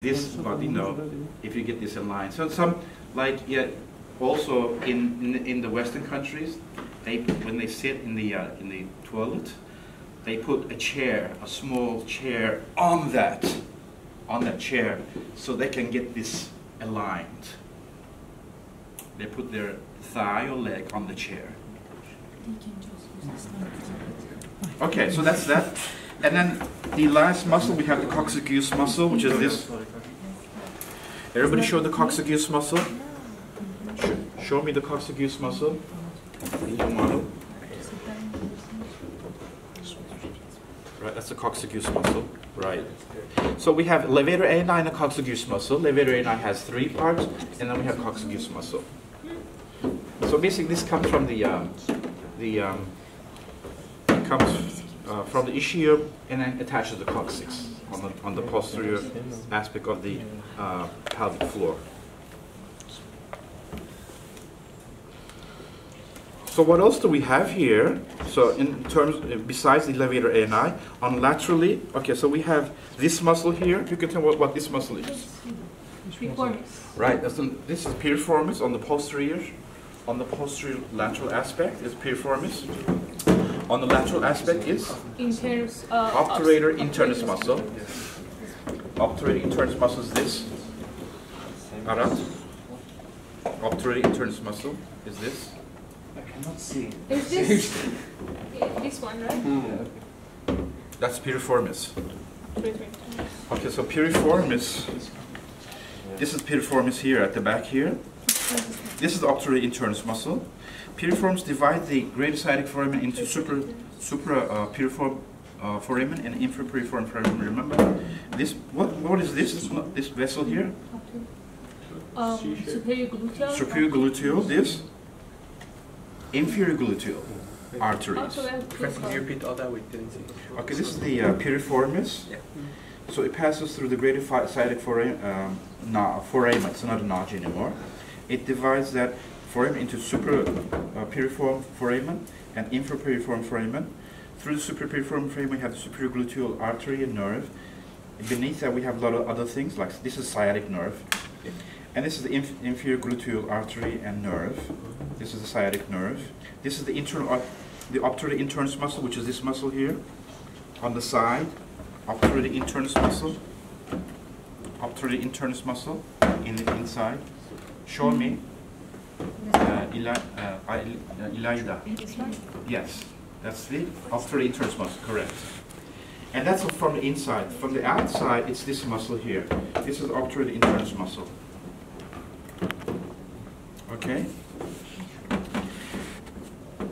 this, but you know, if you get this in line. So some, like, yeah, also in the Western countries, when they sit in the toilet, they put a chair, a small chair on that chair, so they can get this aligned. They put their thigh or leg on the chair. Okay, so that's that. And then the last muscle, we have the coccygeus muscle, which is this. Everybody show the coccygeus muscle. Show me the coccygeus muscle. Right, that's the coccygeus muscle. Right. So we have levator ani and a coccygeus muscle. Levator ani has 3 parts, and then we have coccygeus muscle. So basically, this comes from from the ischium and then attaches the coccyx on the posterior aspect of the pelvic floor. So what else do we have here? So in terms, besides the levator ani, on laterally, okay, so we have this muscle here. You can tell what this muscle is. Piriformis. Right, this is piriformis on the posterior lateral aspect is piriformis. On the lateral aspect is obturator internus muscle. Obturator internus muscle is this. Arat. Obturator internus muscle is this. I cannot see. Is this this one, right? That's piriformis. Okay, so piriformis. This is piriformis here at the back here. This is the obturator internus muscle. Piriforms divide the greater sciatic foramen into piriform foramen and infrapiriform foramen. Remember this? What is this? This vessel here? Superior gluteal. Superior gluteal. This inferior gluteal arteries. Can you repeat all that? We didn't see. Okay, this is the piriformis. Yeah. So it passes through the greater sciatic foramen. It's not a notch anymore. It divides that foramen into piriform foramen and infrapiriform foramen. Through the suprapiriform foramen, we have the superior gluteal artery and nerve. Beneath that, we have a lot of other things, like this is sciatic nerve. And this is the inferior gluteal artery and nerve. This is the sciatic nerve. This is the obturator internus muscle, which is this muscle here. On the side, obturator internus muscle. Obturator internus muscle in the inside. Show me. Elida. Yes, that's the obturator internus muscle, correct. And that's from the inside. From the outside, it's this muscle here. This is the obturator internus muscle. Okay?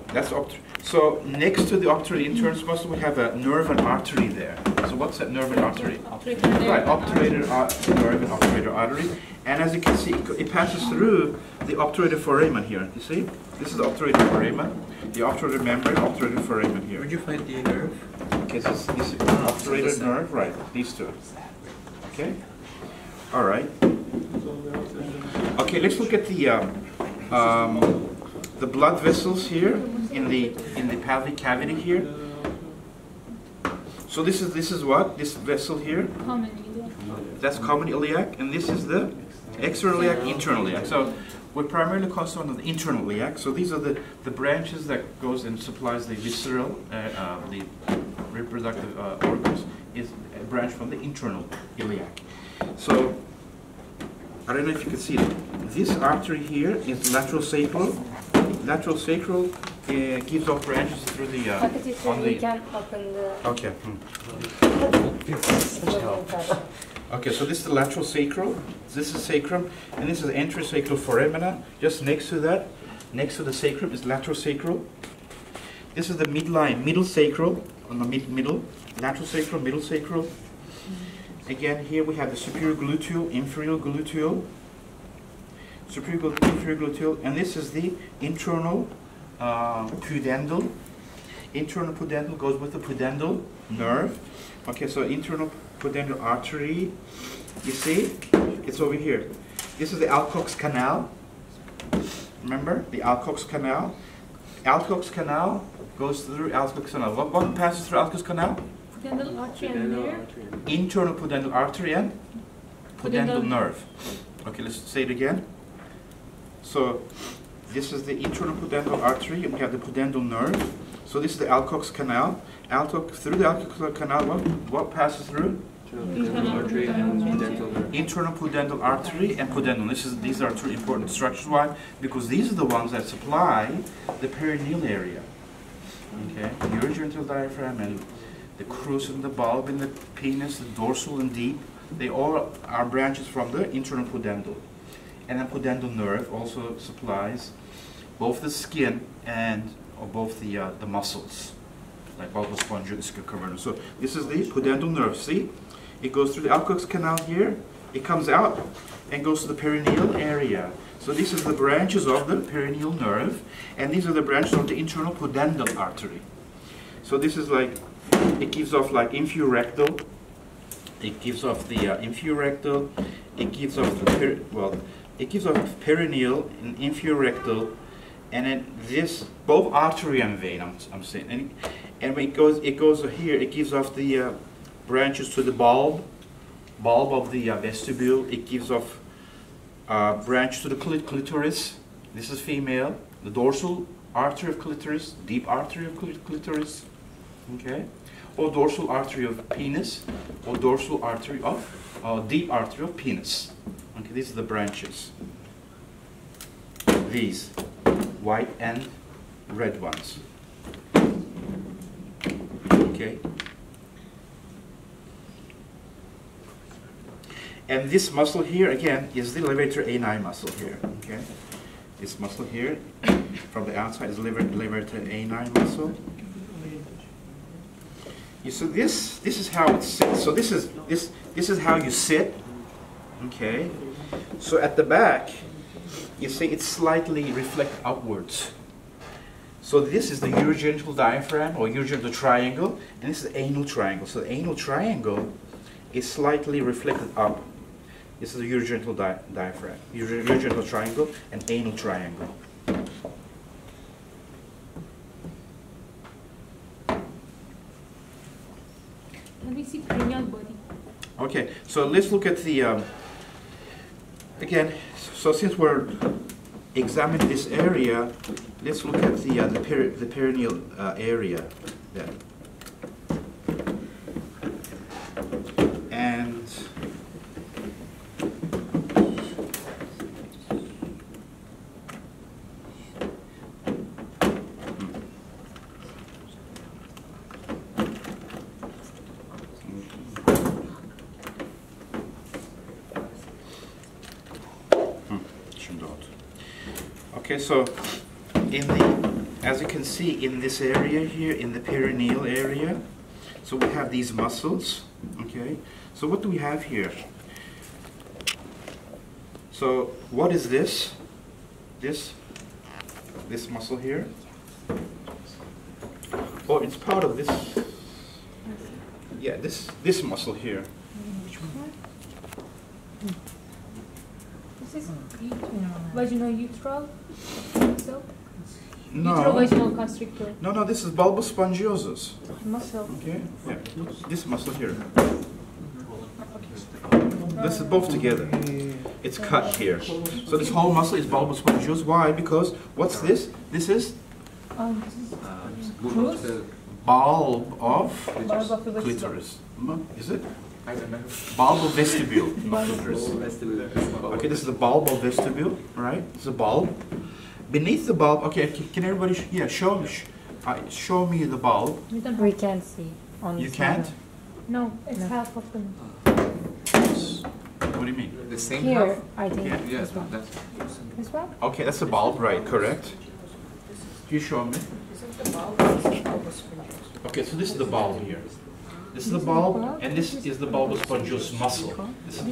That's so next to the obturator internus muscle, we have a nerve and artery there. So what's that nerve and artery? Right, obturator nerve and obturator artery. And as you can see, it passes through the obturator foramen here. You see? This is the obturator foramen, the obturator membrane, obturator foramen here. Where'd you find the nerve? Okay, so this obturator nerve, right, these two. Okay? All right. Okay, let's look at the blood vessels here in the pelvic cavity here. So this is what? This vessel here? Common iliac. That's common iliac, and this is the external iliac, internal iliac. So we're primarily concerned with the internal iliac. So these are the branches that goes and supplies the visceral, the reproductive organs, is a branch from the internal iliac. So I don't know if you can see it. This artery here is lateral sacral. Lateral sacral gives off branches through the on the. We can open the. Okay. Okay, so this is the lateral sacral. This is sacrum, and this is the anterosacral foramina. Just next to that, next to the sacrum is lateral sacral. This is the midline, middle sacral on the middle, lateral sacral, middle sacral. Again, here we have the superior gluteal, inferior gluteal, superior gluteal, inferior gluteal, and this is the internal pudendal. Internal pudendal goes with the pudendal nerve. Okay, so internal pudendal artery, you see, it's over here. This is the Alcock's canal. Remember the Alcock's canal? Alcock's canal goes through Alcock's canal. What passes through Alcock's canal? Pudendal artery and nerve. Internal pudendal artery and pudendal nerve. Okay, let's say it again. So this is the internal pudendal artery, and we have the pudendal nerve. So this is the Alcock's canal. Through the Alcock's canal, what passes through? Artery and pudendal nerve. Internal pudendal artery and pudendal. These are two important structures. Why? Because these are the ones that supply the perineal area. Okay, urogenital diaphragm and the crus and the bulb and the penis, the dorsal and deep. They all are branches from the internal pudendal. And the pudendal nerve also supplies both the skin and both the muscles, like bulbospongial ischial cavernous. So this is the pudendal nerve. See, it goes through the Alcock's canal here. It comes out and goes to the perineal area. So these are the branches of the perineal nerve, and these are the branches of the internal pudendal artery. So this is like, it gives off like infurectal. It gives off the infurectal. It gives off the it gives off perineal and infurectal, and then this both artery and vein. I'm saying, and when it goes here. It gives off the branches to the bulb of the vestibule. It gives off branch to the clitoris. This is female. The dorsal artery of clitoris, deep artery of clitoris. Okay, or dorsal artery of penis, or dorsal artery of deep artery of penis. Okay, these are the branches. These white and red ones. Okay. And this muscle here, again, is the levator ani muscle here. Okay, this muscle here, from the outside, is levator ani muscle. So this is how it sits. So this is how you sit. Okay. So at the back, you see it slightly reflect upwards. So this is the urogenital diaphragm or urogenital triangle, and this is the anal triangle. So the anal triangle is slightly reflected up. This is the urogenital diaphragm, urogenital triangle, and anal triangle. Can we see perineal body? Okay, so let's look at the, again, so since we're examining this area, let's look at the perineal area then. And okay, so as you can see in this area here, in the perineal area, so we have these muscles, okay? So what do we have here? So what is this? This muscle here? Oh, it's part of this, yeah, this muscle here. This is vaginal utral. So No. uterovaginal constrictor No, this is bulbospongiosus. muscle. Okay, yeah, this muscle here. This is both together. It's cut here. So this whole muscle is bulbospongiosus. Why? Because what's this? This is This is crus. bulb of Bulb of the vestibule. clitoris. Is it? I don't know. Bulb of vestibule, not clitoris. Vestibule. Okay, this is the bulb of vestibule, right? It's a bulb. Beneath the bulb, okay, can everybody, show me the bulb. We can't see on You the can't? side. No, it's No. half of them. What do you mean? The same Here, half? I think. Yeah. Yeah, This one. that's This one? Okay, that's a bulb, right, correct. You show me. Okay, so this is the bulb here. This is the bulb, and this is the bulbospongiosus muscle. This is the